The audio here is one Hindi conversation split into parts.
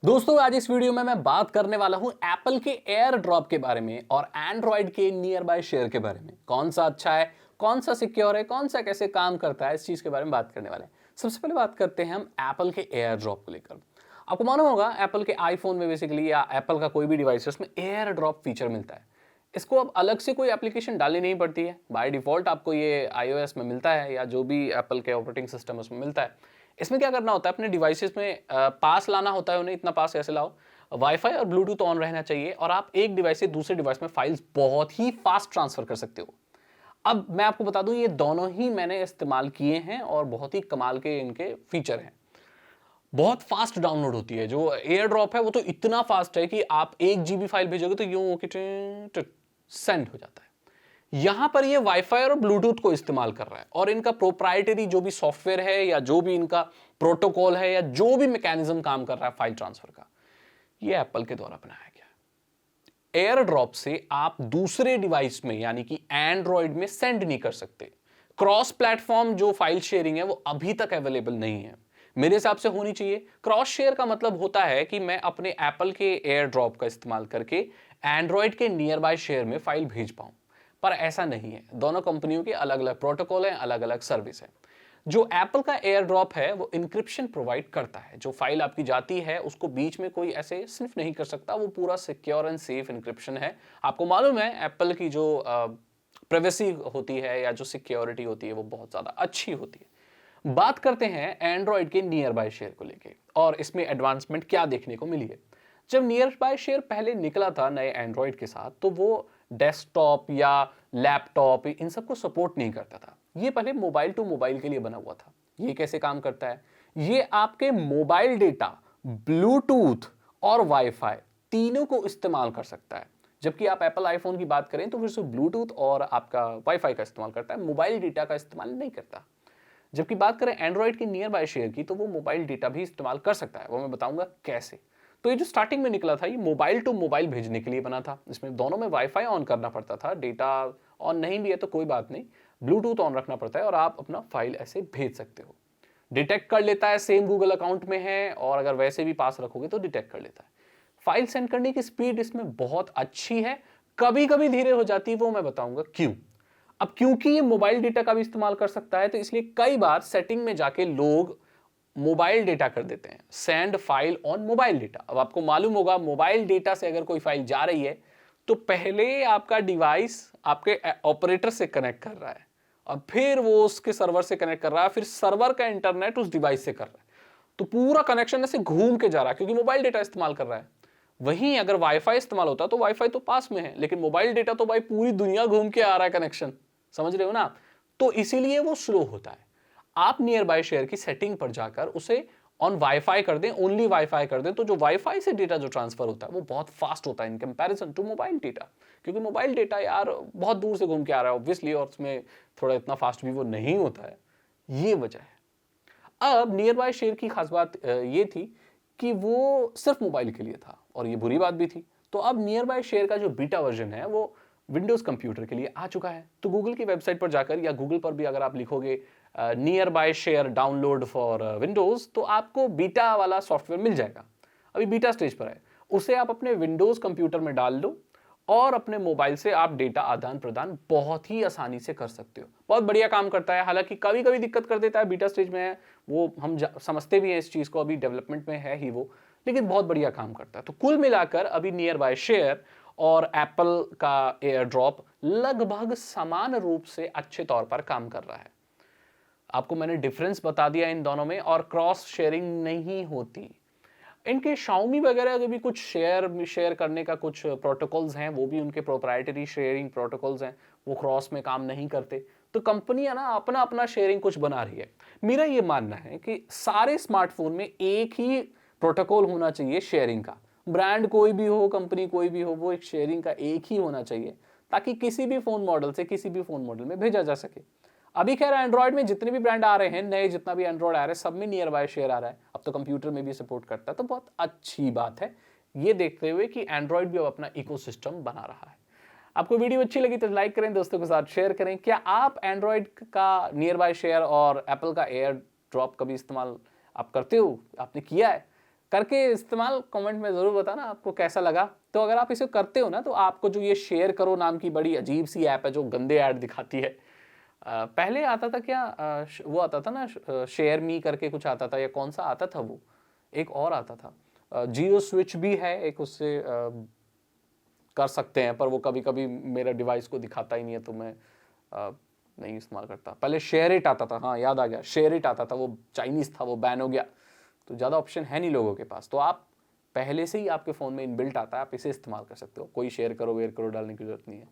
दोस्तों आज इस वीडियो में मैं बात करने वाला हूं एप्पल के एयर ड्रॉप के बारे में और एंड्रॉयड के नियर बाय शेयर के बारे में। कौन सा अच्छा है, कौन सा सिक्योर है, कौन सा कैसे काम करता है, इस चीज के बारे में बात करने वाले हैं। सबसे पहले बात करते हैं हम एप्पल के एयर ड्रॉप को लेकर। आपको मालूम होगा एप्पल के आईफोन में बेसिकली या एप्पल का कोई भी डिवाइस है उसमें एयर ड्रॉप फीचर मिलता है। इसको अब अलग से कोई एप्लीकेशन डालनी नहीं पड़ती है, बाय डिफॉल्ट आपको ये iOS में मिलता है या जो भी एप्पल के ऑपरेटिंग सिस्टम उसमें मिलता है। इसमें क्या करना होता है, अपने डिवाइसेस में पास लाना होता है उन्हें। इतना पास कैसे लाओ, वाईफाई और ब्लूटूथ ऑन रहना चाहिए और आप एक डिवाइस से दूसरे डिवाइस में फाइल्स बहुत ही फास्ट ट्रांसफर कर सकते हो। अब मैं आपको बता दूं ये दोनों ही मैंने इस्तेमाल किए हैं और बहुत ही कमाल के इनके फीचर हैं। बहुत फास्ट डाउनलोड होती है जो एयर ड्रॉप है, वो तो इतना फास्ट है कि आप 1 GB फाइल भेजोगे तो यूं सेंड हो जाता है। यहां पर ये वाईफाई और ब्लूटूथ को इस्तेमाल कर रहा है और इनका प्रोप्राइटरी जो भी सॉफ्टवेयर है या जो भी इनका प्रोटोकॉल है या जो भी मैकेनिज्म काम कर रहा है फाइल ट्रांसफर का, ये एप्पल के द्वारा बनाया गया है। एयर ड्रॉप से आप दूसरे डिवाइस में यानी कि एंड्रॉयड में सेंड नहीं कर सकते। क्रॉस प्लेटफॉर्म जो फाइल शेयरिंग है वो अभी तक अवेलेबल नहीं है, मेरे हिसाब से होनी चाहिए। क्रॉस शेयर का मतलब होता है कि मैं अपने एप्पल के एयर ड्रॉप का इस्तेमाल करके एंड्रॉयड के नियर बाय शेयर में फाइल भेज पाऊं, पर ऐसा नहीं है। दोनों कंपनियों के अलग अलग प्रोटोकॉल हैं, अलग अलग सर्विस है। जो एप्पल का एयर ड्रॉप है वो इंक्रिप्शन प्रोवाइड करता है। जो फाइल आपकी जाती है उसको बीच में कोई ऐसे स्निफ नहीं कर सकता, वो पूरा सिक्योर एंड सेफ इंक्रिप्शन है। आपको मालूम है एप्पल की जो प्राइवेसी होती है या जो सिक्योरिटी होती है वो बहुत ज्यादा अच्छी होती है। बात करते हैं एंड्रॉयड के नियर बाय शेयर को लेके और इसमें एडवांसमेंट क्या देखने को मिली है। जब नियर बाय शेयर पहले निकला था नए एंड्रॉयड के साथ तो वो डेस्कटॉप या लैपटॉप इन सबको सपोर्ट नहीं करता था। ये पहले मोबाइल टू मोबाइल के लिए बना हुआ था। ये कैसे काम करता है, ये आपके मोबाइल डेटा, ब्लूटूथ और वाईफाई तीनों को इस्तेमाल कर सकता है। जबकि आप एप्पल आईफोन की बात करें तो फिर से ब्लूटूथ और आपका वाईफाई का इस्तेमाल करता है, मोबाइल डेटा का इस्तेमाल नहीं करता। जबकि बात करें एंड्रॉयड के नियर बाय शेयर की तो वो मोबाइल डेटा भी इस्तेमाल कर सकता है, वो मैं बताऊंगा कैसे। तो ये जो स्टार्टिंग में निकला था ये मोबाइल टू मोबाइल भेजने के लिए बना था। इसमें दोनों में वाईफाई ऑन करना पड़ता था, डेटा ऑन नहीं भी है तो कोई बात नहीं, ब्लूटूथ ऑन रखना पड़ता है और आप अपना फाइल ऐसे भेज सकते हो। डिटेक्ट कर लेता है सेम गूगल अकाउंट में है और अगर वैसे भी पास रखोगे तो डिटेक्ट कर लेता है। फाइल सेंड करने की स्पीड इसमें बहुत अच्छी है, कभी कभी धीरे हो जाती है, वो मैं बताऊंगा क्यों। अब क्योंकि ये मोबाइल डेटा का भी इस्तेमाल कर सकता है तो इसलिए कई बार सेटिंग में जाके लोग मोबाइल डेटा कर देते हैं, send file on mobile data. अब आपको मालूम होगा मोबाइल डेटा से अगर कोई फाइल जा रही है तो पहले आपका डिवाइस आपके ऑपरेटर से कनेक्ट कर रहा है और फिर वो उसके सर्वर से कनेक्ट कर रहा है, फिर सर्वर का इंटरनेट उस डिवाइस से कर रहा है। तो पूरा कनेक्शन ऐसे घूम के जा रहा है क्योंकि मोबाइल डेटा इस्तेमाल कर रहा है। वहीं अगर वाईफाई इस्तेमाल होता तो वाईफाई तो पास में है लेकिन मोबाइल डेटा तो भाई पूरी दुनिया घूम के आ रहा है कनेक्शन, समझ रहे हो ना। तो इसीलिए वो स्लो होता है। आप नियर बाय शेयर की सेटिंग पर जाकर उसे ऑन वाईफाई कर दें, ओनली वाईफाई कर दें, तो जो वाईफाई से डेटा जो ट्रांसफर होता है वो बहुत फास्ट होता है in comparison to mobile data. क्योंकि मोबाइल डेटा यार बहुत दूर से घूम के आ रहा है ऑब्वियसली और उसमें थोड़ा इतना फास्ट भी वो नहीं होता है, ये वजह है। अब नियर बाय शेयर की खास बात ये थी कि वो सिर्फ मोबाइल के लिए था और ये बुरी बात भी थी। तो अब नियर बाय शेयर का जो बीटा वर्जन है वो विंडोज कंप्यूटर के लिए आ चुका है। तो गूगल की वेबसाइट पर जाकर या गूगल पर भी अगर आप लिखोगे near by share download for Windows तो आपको बीटा वाला सॉफ्टवेयर मिल जाएगा। अभी बीटा स्टेज पर है, उसे आप अपने विंडोज कंप्यूटर में डाल दो और अपने मोबाइल से आप डेटा आदान प्रदान बहुत ही आसानी से कर सकते हो। बहुत बढ़िया काम करता है, हालांकि कभी कभी दिक्कत कर देता है, बीटा स्टेज में है वो हम समझते भी हैं इस चीज को, अभी डेवलपमेंट में है ही वो, लेकिन बहुत बढ़िया काम करता है। तो कुल मिलाकर अभी नियर बाय शेयर और एप्पल का एयर ड्रॉप लगभग समान रूप से अच्छे तौर पर काम कर रहा है। आपको मैंने डिफरेंस बता दिया इन दोनों में, और क्रॉस शेयरिंग नहीं होती। इनके Xiaomi वगैरह के भी कुछ शेयर करने का कुछ प्रोटोकॉल्स हैं, वो भी उनके प्रोप्राइटरी शेयरिंग प्रोटोकॉल्स हैं, वो क्रॉस में काम नहीं करते। तो कंपनियां ना अपना अपना शेयरिंग कुछ बना रही है। मेरा ये मानना है कि सारे स्मार्टफोन में एक ही प्रोटोकॉल होना चाहिए शेयरिंग का। ब्रांड कोई भी हो, कंपनी कोई भी हो, वो एक शेयरिंग का एक ही होना चाहिए ताकि किसी भी फोन मॉडल से किसी भी फोन मॉडल में भेजा जा सके। अभी खैर एंड्रॉयड में जितने भी ब्रांड आ रहे हैं, नए जितना भी एंड्रॉयड आ रहा है, सब में नियर बाय शेयर आ रहा है। अब तो कंप्यूटर में भी सपोर्ट करता है, तो बहुत अच्छी बात है ये देखते हुए कि एंड्रॉयड भी अब अपना इकोसिस्टम बना रहा है। आपको वीडियो अच्छी लगी तो लाइक करें, दोस्तों के साथ शेयर करें। क्या आप एंड्रॉयड का नियर बाय शेयर और एप्पल का एयर ड्रॉप का भी इस्तेमाल आप करते हो, आपने किया है? करके इस्तेमाल कमेंट में ज़रूर बताना आपको कैसा लगा। तो अगर आप इसे करते हो ना तो आपको जो ये शेयर करो नाम की बड़ी अजीब सी ऐप है जो गंदे ऐड दिखाती है, पहले आता था क्या, वो आता था ना शेयर मी करके कुछ आता था, या कौन सा आता था वो, एक और आता था, जियो स्विच भी है एक, उससे कर सकते हैं, पर वो कभी कभी मेरा डिवाइस को दिखाता ही नहीं है तो मैं नहीं इस्तेमाल करता। पहले शेयर इट आता था, हाँ याद आ गया, शेयर इट आता था, वो चाइनीज़ था, वो बैन हो गया, तो ज़्यादा ऑप्शन है नहीं लोगों के पास। तो आप पहले से ही आपके फ़ोन में इनबिल्ट आता है, आप इसे इस्तेमाल कर सकते हो, कोई शेयर करो वेयर करो डालने की जरूरत नहीं है।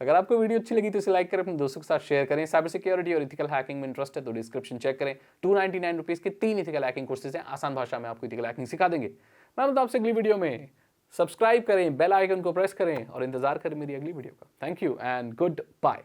अगर आपको वीडियो अच्छी लगी तो इसे लाइक करें, अपने दोस्तों के साथ शेयर करें। साइबर सिक्योरिटी और इथिकल हैकिंग में इंटरेस्ट है तो डिस्क्रिप्शन चेक करें, 299 रुपीज़ के 3 इथिकल हैकिंग कोर्सेज हैं, आसान भाषा में आपको इथिकल हैकिंग सिखा देंगे। मैं मतलब आपसे अगली वीडियो में, सब्सक्राइब करें, बेल आइकन को प्रेस करें और इंतजार करें मेरी अगली वीडियो का। Thank you and good bye.